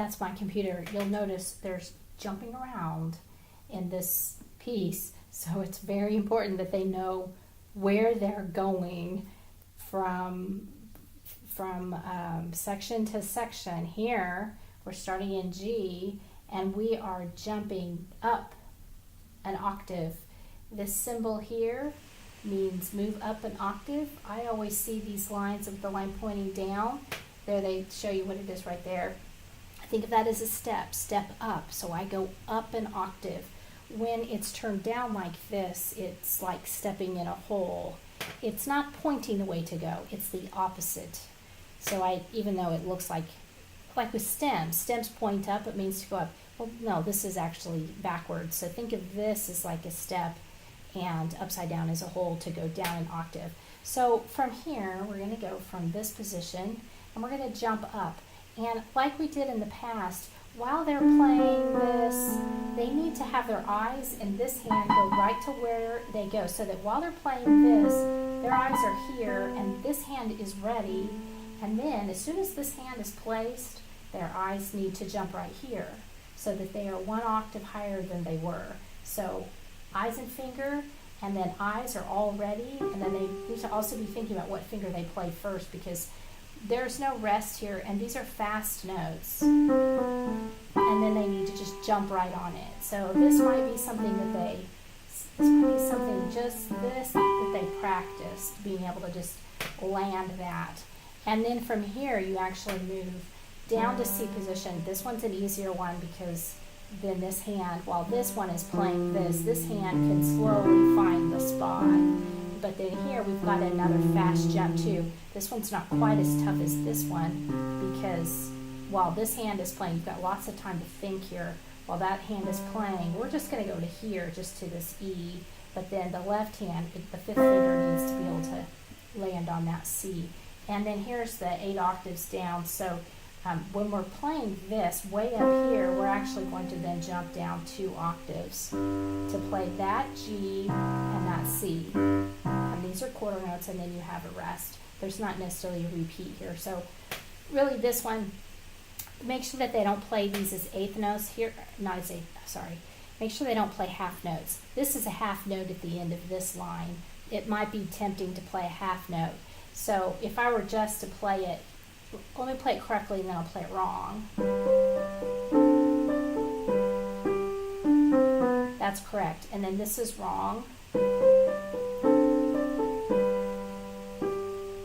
that's my computer. You'll notice there's jumping around in this piece, so it's very important that they know where they're going from section to section. Here we're starting in G and we are jumping up an octave. This symbol here means move up an octave. I always see these lines of the line pointing down. There they show you what it is right there. I think of that as a step up. So I go up an octave. When it's turned down like this, it's like stepping in a hole. It's not pointing the way to go, it's the opposite. So even though it looks like with stems point up, it means to go up. Well, no, this is actually backwards. So think of this as like a step and upside down as a hole to go down an octave. So from here, we're going to go from this position and we're going to jump up. And like we did in the past, while they're playing this, they need to have their eyes and this hand go right to where they go, so that while they're playing this, their eyes are here and this hand is ready. And then as soon as this hand is placed, their eyes need to jump right here so that they are one octave higher than they were. So eyes and finger, and then eyes are all ready, and then they need to also be thinking about what finger they play first, because there's no rest here, and these are fast notes. And then they need to just jump right on it. So this might be something that they practiced, being able to just land that. And then from here, you actually move down to C position. This one's an easier one because then this hand, while this one is playing this hand can slowly find the spot. But then here we've got another fast jump too. This one's not quite as tough as this one, because while this hand is playing, you've got lots of time to think here. While that hand is playing, we're just going to go to here, just to this E. But then the left hand, the fifth finger, needs to be able to land on that C. And then here's the 8 octaves down. So when we're playing this way up here, we're actually going to then jump down 2 octaves to play that G and that C. And these are quarter notes, and then you have a rest. There's not necessarily a repeat here. So really this one, make sure that they don't play these as eighth notes here, not as eighth, sorry. Make sure they don't play half notes. This is a half note at the end of this line. It might be tempting to play a half note. So if I were just to play it, let me play it correctly and then I'll play it wrong. That's correct. And then this is wrong.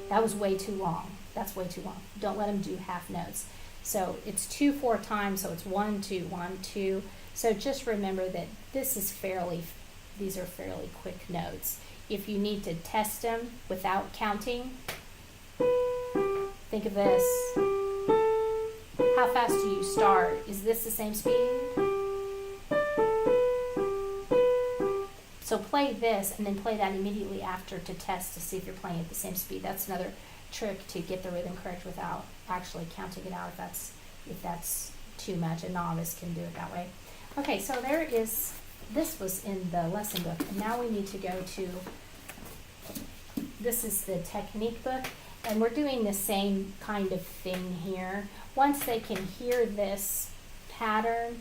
That was way too long. That's way too long. Don't let them do half notes. So it's 2 4 times, so it's 1 2 1 2. So just remember that these are fairly quick notes. If you need to test them without counting, think of this. How fast do you start? Is this the same speed? So play this and then play that immediately after to test to see if you're playing at the same speed. That's another trick to get the rhythm correct without actually counting it out. If that's too much, a novice can do it that way. Okay, so this was in the lesson book. And now we need to go to, this is the technique book. And we're doing the same kind of thing here. Once they can hear this pattern,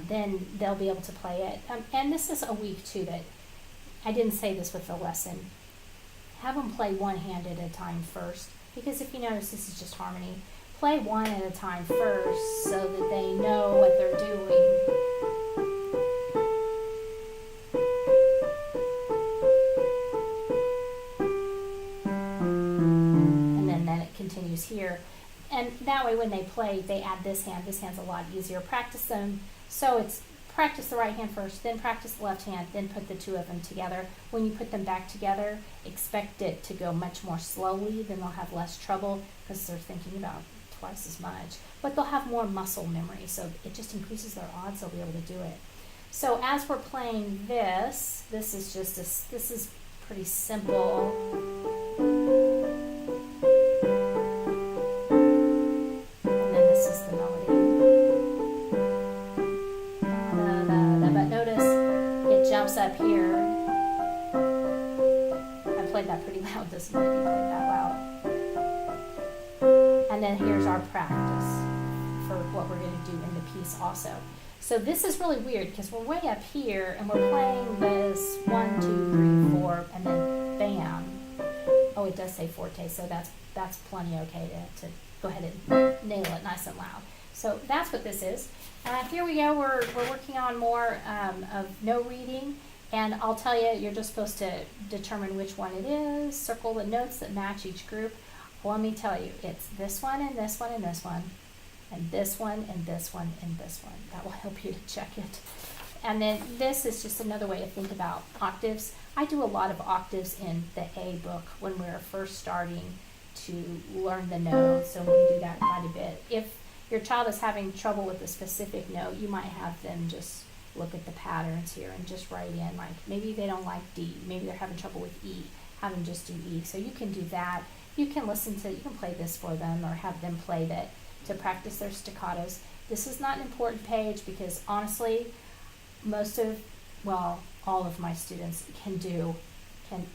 then they'll be able to play it. And this is a week too that, I didn't say this with the lesson. Have them play one hand at a time first. Because if you notice, this is just harmony. Play one at a time first so that they know what they're doing. Continues here, and that way when they play, they add this hand. This hand's a lot easier. Practice them. So it's practice the right hand first, then practice the left hand, then put the two of them together. When you put them back together, expect it to go much more slowly. Then they'll have less trouble because they're thinking about twice as much. But they'll have more muscle memory, so it just increases their odds they'll be able to do it. So as we're playing this is pretty simple. Up here, I played that pretty loud, doesn't need to be played that loud. And then here's our practice for what we're going to do in the piece also. So this is really weird because we're way up here and we're playing this 1, 2, 3, 4, and then bam. Oh, it does say forte, so that's plenty okay to go ahead and nail it nice and loud. So that's what this is. Here we go. We're working on more of no reading, and I'll tell you, you're just supposed to determine which one it is. Circle the notes that match each group. Well, let me tell you, it's this one and this one and this one, and this one and this one and this one. That will help you to check it. And then this is just another way to think about octaves. I do a lot of octaves in the A book when we're first starting to learn the notes, so we do that quite a bit. If your child is having trouble with a specific note, you might have them just look at the patterns here and just write in, like maybe they don't like D, maybe they're having trouble with E, have them just do E. So you can do that. You can you can play this for them or have them play that to practice their staccatos. This is not an important page because honestly, all of my students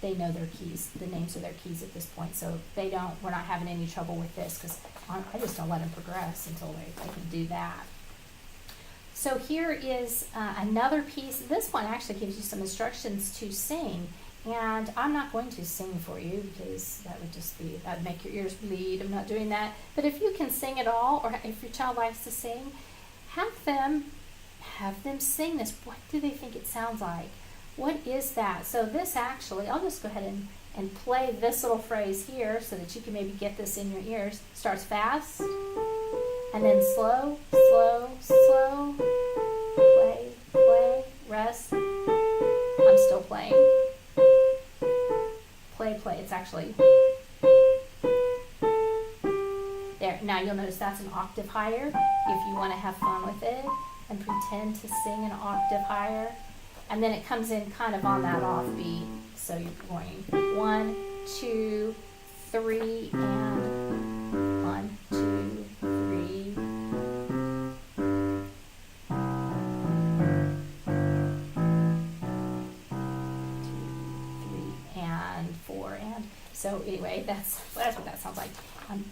they know their keys, the names of their keys at this point, so we're not having any trouble with this because I just don't let them progress until they can do that. So here is another piece. This one actually gives you some instructions to sing, and I'm not going to sing for you because that'd make your ears bleed. I'm not doing that. But if you can sing at all, or if your child likes to sing, have them sing this. What do they think it sounds like? What is that? So this actually, I'll just go ahead and play this little phrase here so that you can maybe get this in your ears. Starts fast, and then slow, slow, slow, play, play, rest. I'm still playing. Play, play. It's actually there. Now you'll notice that's an octave higher if you want to have fun with it and pretend to sing an octave higher. And then it comes in kind of on that offbeat. So you're going 1, 2, 3, and 1, 2, 3. 2, 3, and 4, and so anyway, that's what that sounds like.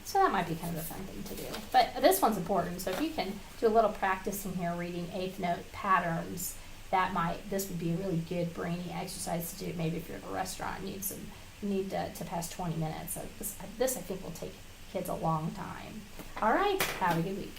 So that might be kind of a fun thing to do. But this one's important. So if you can do a little practicing here, reading eighth note patterns, this would be a really good brainy exercise to do. Maybe if you're at a restaurant and you need to pass 20 minutes. So this I think will take kids a long time. All right, have a good week.